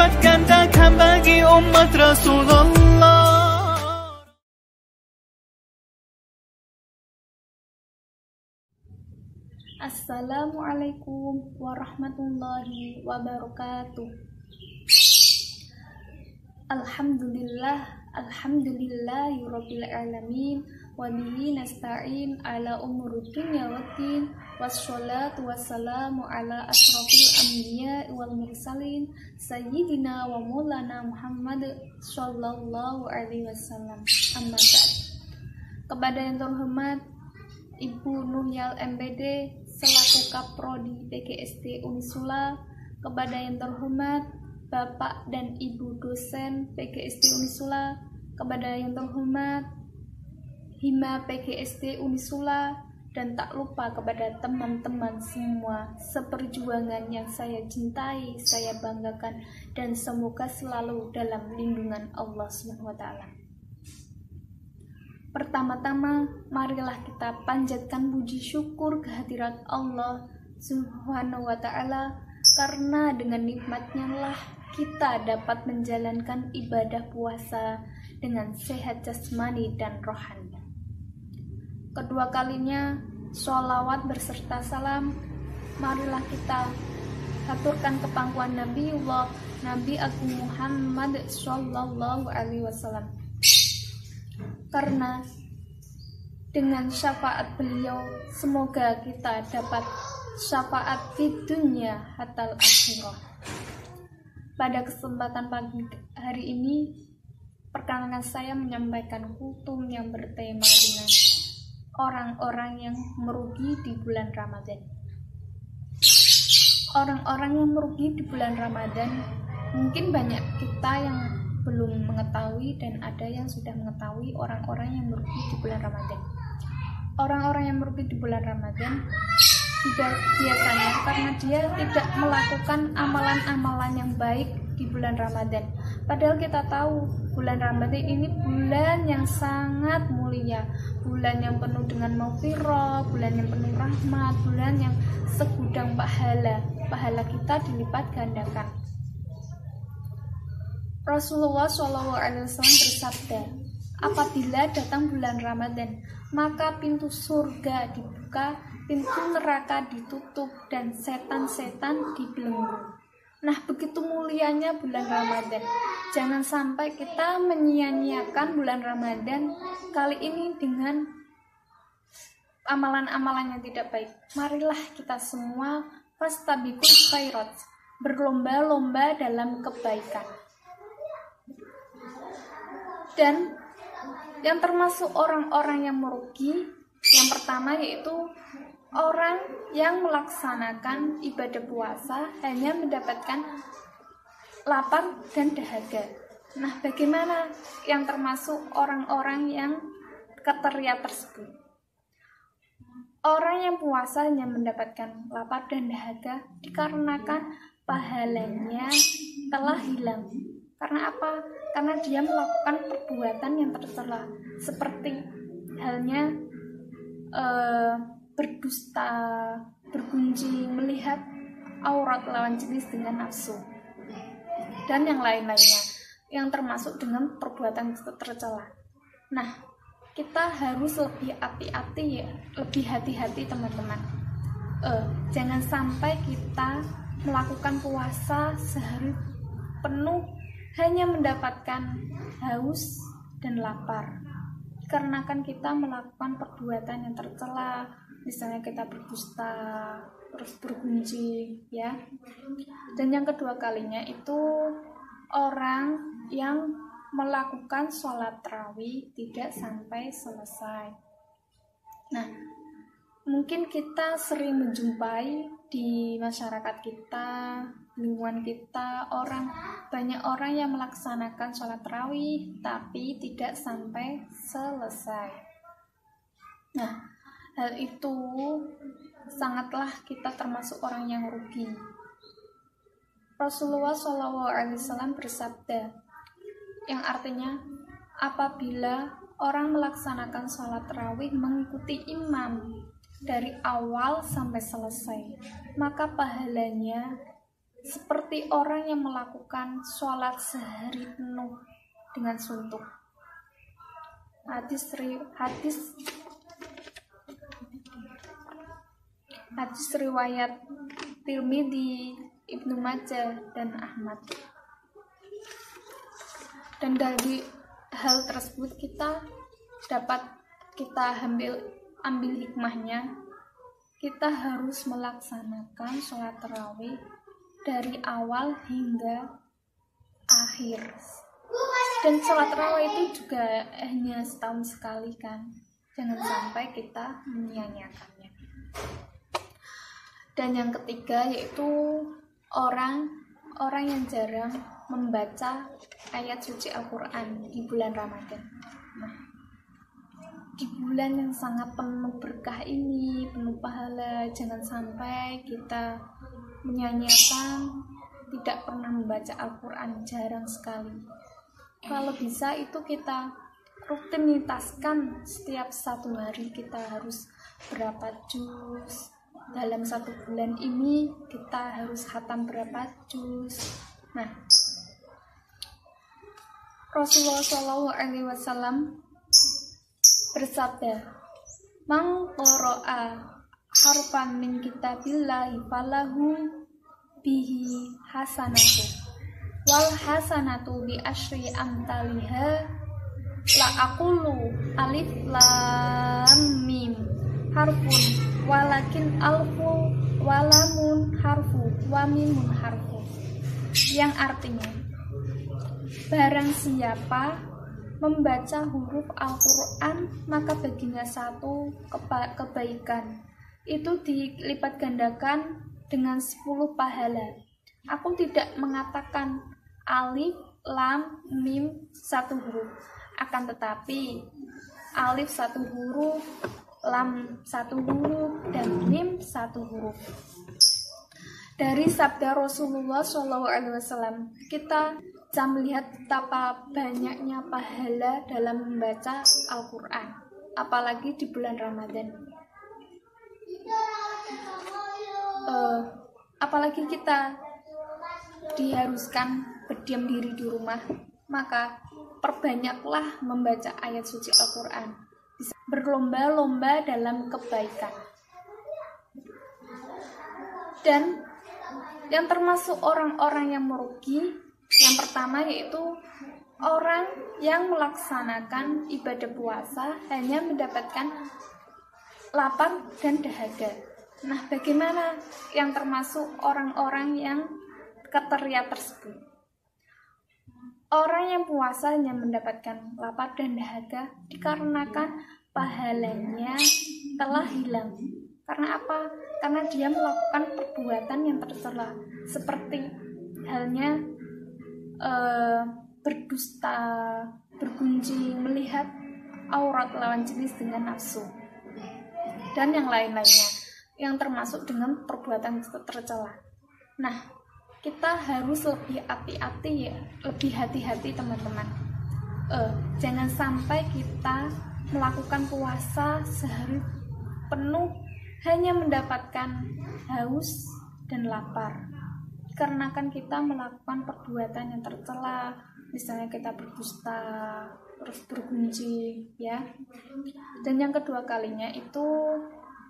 lipat gandakan bagi umat Rasulullah. Assalamualaikum warahmatullahi wabarakatuh. Alhamdulillahirabbil alamin wa bihi nasta'in ala umuri dunya waddin wassalatu wassalamu ala asrofil anbiya wal mursalin sayyidina wa maulana Muhammad sallallahu alaihi wasallam. Amma ba'd. Kepada yang terhormat Ibu Nuhyal MPD selaku Kaprodi PGSD Unisula, kepada yang terhormat Bapak dan Ibu dosen PGSD Unisula, kepada yang terhormat Hima PGSD Unisula, dan tak lupa kepada teman-teman semua seperjuangan yang saya cintai, saya banggakan, dan semoga selalu dalam lindungan Allah SWT. Pertama-tama, marilah kita panjatkan puji syukur kehadirat Allah Subhanahu wa Ta'ala, karena dengan nikmatnya lah kita dapat menjalankan ibadah puasa dengan sehat jasmani dan rohani. Kedua kalinya, sholawat berserta salam, marilah kita haturkan ke pangkuan Nabi Agung Muhammad Sallallahu Alaihi Wasallam. Karena dengan syafaat beliau, semoga kita dapat syafaat di dunia hatta akhirah. Pada kesempatan pagi hari ini, perkenankan saya menyampaikan kutum yang bertema dengan orang-orang yang merugi di bulan Ramadan. Orang-orang yang merugi di bulan Ramadan, mungkin banyak kita yang belum mengetahui dan ada yang sudah mengetahui orang-orang yang merugi di bulan Ramadan. Orang-orang yang merugi di bulan Ramadan biasanya karena dia tidak melakukan amalan-amalan yang baik di bulan Ramadan. Padahal kita tahu bulan Ramadan ini bulan yang sangat mulia, bulan yang penuh dengan maghfirah, bulan yang penuh rahmat, bulan yang segudang pahala kita dilipat gandakan. Rasulullah SAW bersabda, apabila datang bulan Ramadan, maka pintu surga dibuka, pintu neraka ditutup, dan setan-setan dibelenggu. Nah, begitu mulianya bulan Ramadan. Jangan sampai kita menyia-nyiakan bulan Ramadan kali ini dengan amalan-amalan yang tidak baik. Marilah kita semua fastabiqul khairat, berlomba-lomba dalam kebaikan. Dan yang termasuk orang-orang yang merugi, yang pertama yaitu orang yang melaksanakan ibadah puasa hanya mendapatkan lapar dan dahaga. Nah, bagaimana yang termasuk orang-orang yang kriteria tersebut? Orang yang puasa hanya mendapatkan lapar dan dahaga dikarenakan pahalanya telah hilang. Karena apa? Karena dia melakukan perbuatan yang tercela, seperti halnya berdusta, bergunjing, melihat aurat lawan jenis dengan nafsu, dan yang lain-lainnya, yang termasuk dengan perbuatan tercela. Nah, kita harus lebih hati-hati ya, lebih hati-hati teman-teman. Jangan sampai kita melakukan puasa sehari penuh hanya mendapatkan haus dan lapar, karena kan kita melakukan perbuatan yang tercela, misalnya kita berdusta, terus bergunjing, ya. Dan yang kedua kalinya itu orang yang melakukan sholat tarawih tidak sampai selesai. Nah, mungkin kita sering menjumpai di masyarakat kita, lingkungan kita, banyak orang yang melaksanakan sholat tarawih tapi tidak sampai selesai. Nah, hal itu sangatlah kita termasuk orang yang rugi. Rasulullah SAW bersabda, yang artinya apabila orang melaksanakan sholat tarawih mengikuti imam dari awal sampai selesai, maka pahalanya seperti orang yang melakukan sholat sehari penuh dengan suntuk. Hadis riwayat Tirmidzi, Ibnu Majah, dan Ahmad. Dan dari hal tersebut kita ambil hikmahnya. Kita harus melaksanakan sholat tarawih dari awal hingga akhir. Dan sholat tarawih itu juga hanya setahun sekali kan. Jangan sampai kita menyia-nyiakannya. Dan yang ketiga yaitu orang yang jarang membaca ayat suci Al-Quran di bulan Ramadan. Nah, di bulan yang sangat penuh berkah ini, penuh pahala, jangan sampai kita menyia-nyiakan, tidak pernah membaca Al-Quran, jarang sekali. Kalau bisa itu kita rutinitaskan, setiap 1 hari kita harus berapa juz. Dalam 1 bulan ini kita harus khatam berapa juz. Nah, Rasulullah SAW bersabda, "Man qara'a harfan min kitabillahi falahu bihi hasanatu wal hasanatu bi asyri amsalihha la aqulu alif lam mim harfun walakin alfu walamun harfu wa mimun harfu." Yang artinya, barang siapa membaca huruf Al-Quran, maka baginya 1 kebaikan. Itu dilipat gandakan dengan 10 pahala. Aku tidak mengatakan alif, lam, mim 1 huruf. Akan tetapi, alif 1 huruf, lam 1 huruf, dan mim 1 huruf. Dari sabda Rasulullah SAW, kita bisa melihat betapa banyaknya pahala dalam membaca Al-Quran, apalagi di bulan Ramadan. Apalagi kita diharuskan berdiam diri di rumah, maka perbanyaklah membaca ayat suci Al-Quran. Bisa berlomba-lomba dalam kebaikan. Dan yang termasuk orang-orang yang merugi, yang pertama yaitu orang yang melaksanakan ibadah puasa hanya mendapatkan lapar dan dahaga. Nah, bagaimana yang termasuk orang-orang yang kriteria tersebut? Orang yang puasa hanya mendapatkan lapar dan dahaga dikarenakan pahalanya telah hilang. Karena apa? Karena dia melakukan perbuatan yang tercela, seperti halnya berdusta, bergunjing, melihat aurat lawan jenis dengan nafsu, dan yang lain-lainnya yang termasuk dengan perbuatan tercela. Nah, kita harus lebih hati-hati ya, lebih hati-hati teman-teman. Jangan sampai kita melakukan puasa sehari penuh hanya mendapatkan haus dan lapar. Dikarenakan kita melakukan perbuatan yang tercela, misalnya kita berdusta, terus bergunjing, ya. Dan yang kedua kalinya itu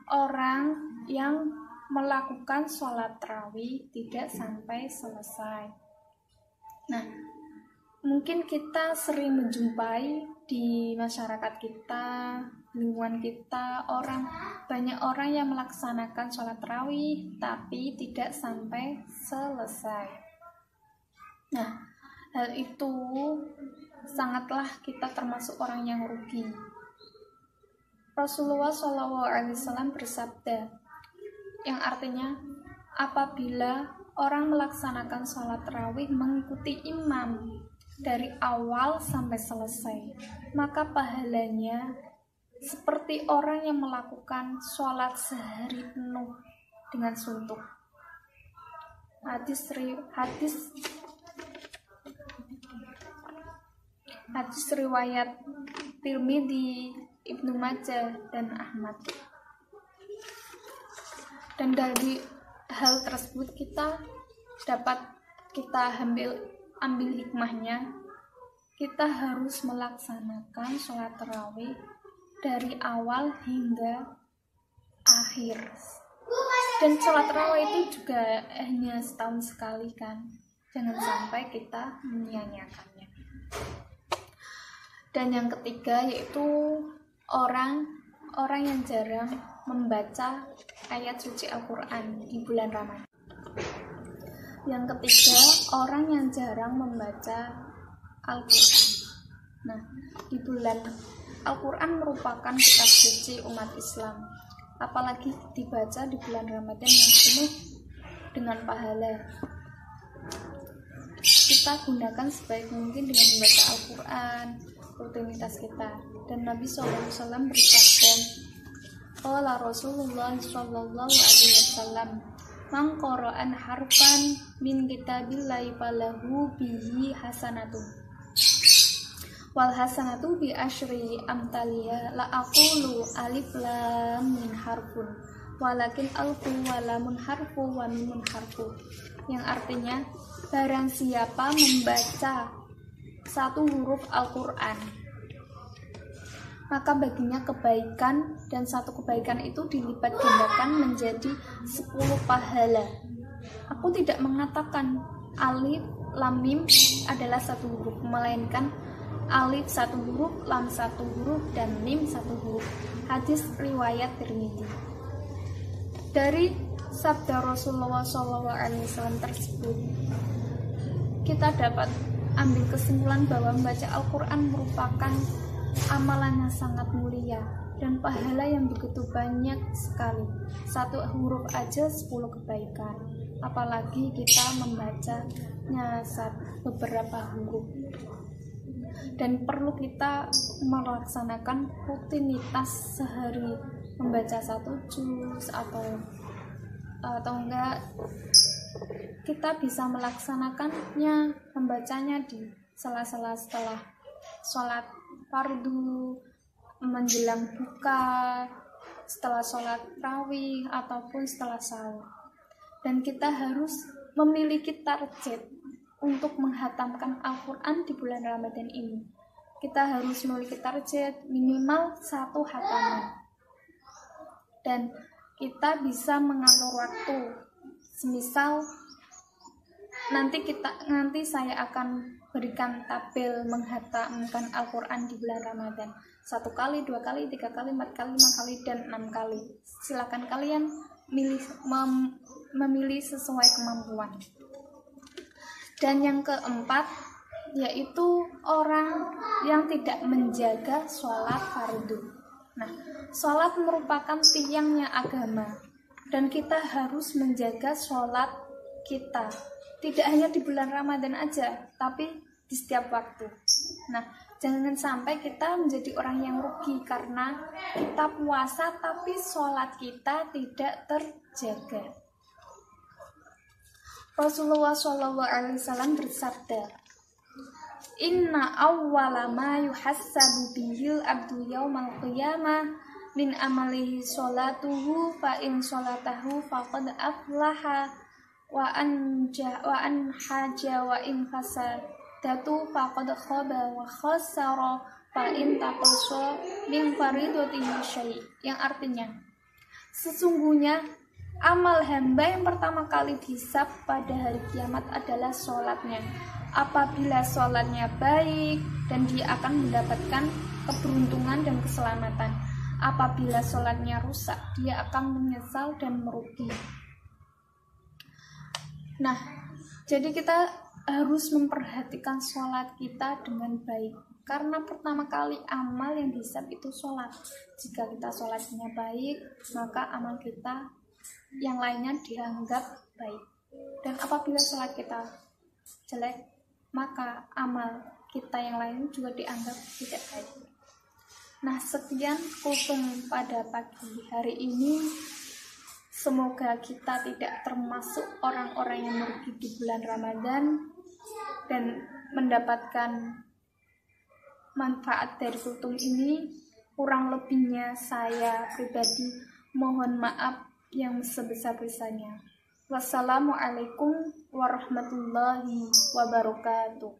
orang yang melakukan sholat tarawih tidak sampai selesai. Nah, mungkin kita sering menjumpai di masyarakat kita, lingkungan kita, banyak orang yang melaksanakan sholat tarawih tapi tidak sampai selesai. Nah, hal itu sangatlah kita termasuk orang yang rugi. Rasulullah SAW bersabda, yang artinya, apabila orang melaksanakan sholat tarawih mengikuti imam dari awal sampai selesai, maka pahalanya seperti orang yang melakukan sholat sehari penuh dengan suntuk. Hadis riwayat Tirmidzi, Ibnu Majah, dan Ahmad. Dan dari hal tersebut kita dapat kita ambil hikmahnya, kita harus melaksanakan sholat tarawih dari awal hingga akhir. Dan sholat tarawih itu juga hanya setahun sekali kan, jangan sampai kita menyia-nyiakannya. Dan yang ketiga yaitu orang yang jarang membaca ayat suci Al-Quran di bulan Ramadan. Yang ketiga, orang yang jarang membaca Al-Quran. Nah, di bulan Al-Quran merupakan kitab suci umat Islam, apalagi dibaca di bulan Ramadan yang penuh dengan pahala. Kita gunakan sebaik mungkin dengan membaca Al-Quran, rutinitas kita. Dan Nabi SAW bersabda, qala Rasulullah SAW, man qara'an harfan min kitabillahi falahu bihi hasanatun wal hasanatu bi asyri amtaliha la aqulu alif lam min harfun walakin alfu wa lamun harfu wa mimun harfu, yang artinya barang siapa membaca satu huruf Al-Quran maka baginya kebaikan, dan satu kebaikan itu dilipat gandakan menjadi 10 pahala. Aku tidak mengatakan alif lam mim adalah satu huruf, melainkan alif satu huruf, lam satu huruf, dan mim satu huruf. Hadis riwayat Tirmidzi. Dari sabda Rasulullah SAW tersebut, kita dapat ambil kesimpulan bahwa membaca Al-Quran merupakan amalan yang sangat mulia dan pahala yang begitu banyak sekali. Satu huruf aja 10 kebaikan, apalagi kita membacanya beberapa huruf. Dan perlu kita melaksanakan rutinitas sehari, membaca 1 juz atau enggak kita bisa melaksanakannya, membacanya di sela-sela setelah sholat fardu, menjelang buka, setelah sholat tarawih, ataupun setelah sahur. Dan kita harus memiliki target untuk menghatamkan Al-Quran di bulan Ramadan ini. Kita harus memiliki target minimal 1 hataman. Dan kita bisa mengatur waktu. Semisal nanti saya akan berikan tabel menghatamkan Al-Quran di bulan Ramadan. 1 kali, 2 kali, 3 kali, 4 kali, 5 kali, dan 6 kali. Silakan kalian memilih sesuai kemampuan. Dan yang keempat, yaitu orang yang tidak menjaga sholat fardu. Nah, sholat merupakan tiangnya agama, dan kita harus menjaga sholat kita. Tidak hanya di bulan Ramadan aja, tapi di setiap waktu. Nah, jangan sampai kita menjadi orang yang rugi karena kita puasa tapi sholat kita tidak terjaga. Rasulullah SAW bersabda, inna awwala ma yuhassabu bihil abdu yawmal qiyamah min amalihi sholatuhu fa in sholatahu faqad aflaha wa an haja wa in fasadatu faqad khaba wa khasara fa in taqasa min faridatihi syai', yang artinya sesungguhnya amal hamba yang pertama kali dihisab pada hari kiamat adalah sholatnya. Apabila sholatnya baik, dan dia akan mendapatkan keberuntungan dan keselamatan. Apabila sholatnya rusak, dia akan menyesal dan merugi. Nah, jadi kita harus memperhatikan sholat kita dengan baik. Karena pertama kali amal yang dihisab itu sholat. Jika kita sholatnya baik, maka amal kita yang lainnya dianggap baik. Dan apabila sholat kita jelek, maka amal kita yang lain juga dianggap tidak baik. Nah, sekian kultum pada pagi hari ini. Semoga kita tidak termasuk orang-orang yang merugi di bulan Ramadan dan mendapatkan manfaat dari kultum ini. Kurang lebihnya saya pribadi mohon maaf yang sebesar-besarnya. Wassalamualaikum warahmatullahi wabarakatuh.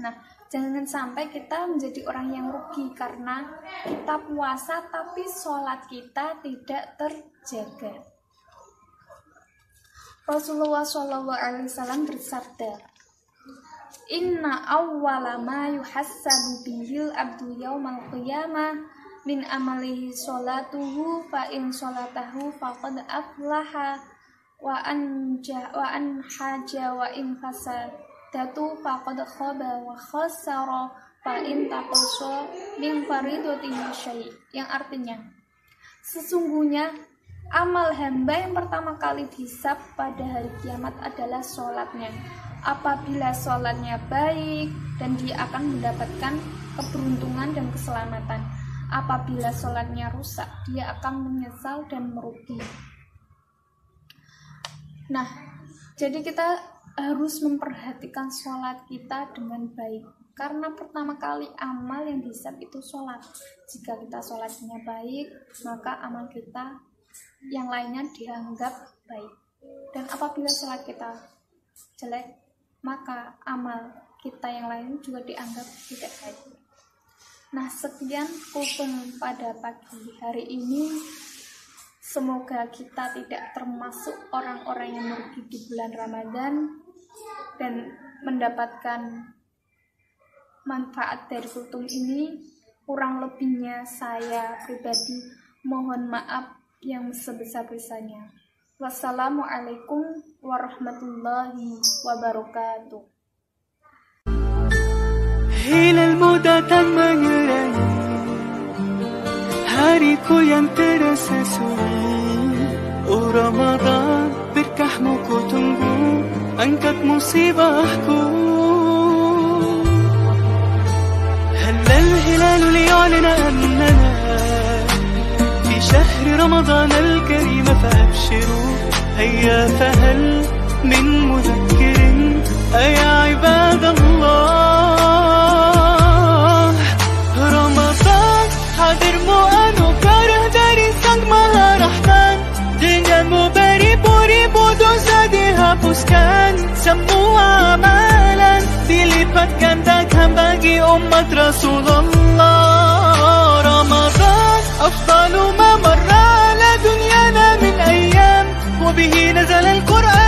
Nah, jangan sampai kita menjadi orang yang rugi karena kita puasa tapi sholat kita tidak terjaga. Rasulullah SAW bersabda, Inna awwala ma yuhassabu bihil abdu yawmal qiyamah min amalihi sholatuhu fa in sholatahu faqad aflaha wa an haja wa in fasadatu faqad khaba wa khasara fa in taqasa min faridatihi syai', yang artinya sesungguhnya amal hamba yang pertama kali dihisab pada hari kiamat adalah sholatnya. Apabila sholatnya baik, dan dia akan mendapatkan keberuntungan dan keselamatan. Apabila sholatnya rusak, dia akan menyesal dan merugi. Nah, jadi kita harus memperhatikan sholat kita dengan baik. Karena pertama kali amal yang dihisab itu sholat. Jika kita sholatnya baik, maka amal kita yang lainnya dianggap baik. Dan apabila sholat kita jelek, maka amal kita yang lain juga dianggap tidak baik. Nah, sekian kultum pada pagi hari ini. Semoga kita tidak termasuk orang-orang yang merugi di bulan Ramadan dan mendapatkan manfaat dari kultum ini. Kurang lebihnya saya pribadi mohon maaf yang sebesar-besarnya. Wassalamualaikum warahmatullahi wabarakatuh. Hilalmu datang menyerangi, hariku yang terasa sunyi. Oh Ramadan, berkahmu ku tunggu, angkat musibahku. Halal hilalu liya'lana annana fi syahri Ramadan al-karim fabshiru. هيا فهل من مذكر أيا عباد الله. Ramadan hadirmu anugerah dari Sang Maha Rahman. Denganmu beribu-ribu dosa dihapuskan, semua amalan dilipat gandakan bagi umat Rasulullah. Ramadan afdalu ma marra ala dunyana min ayyam, وبه نزل القرآن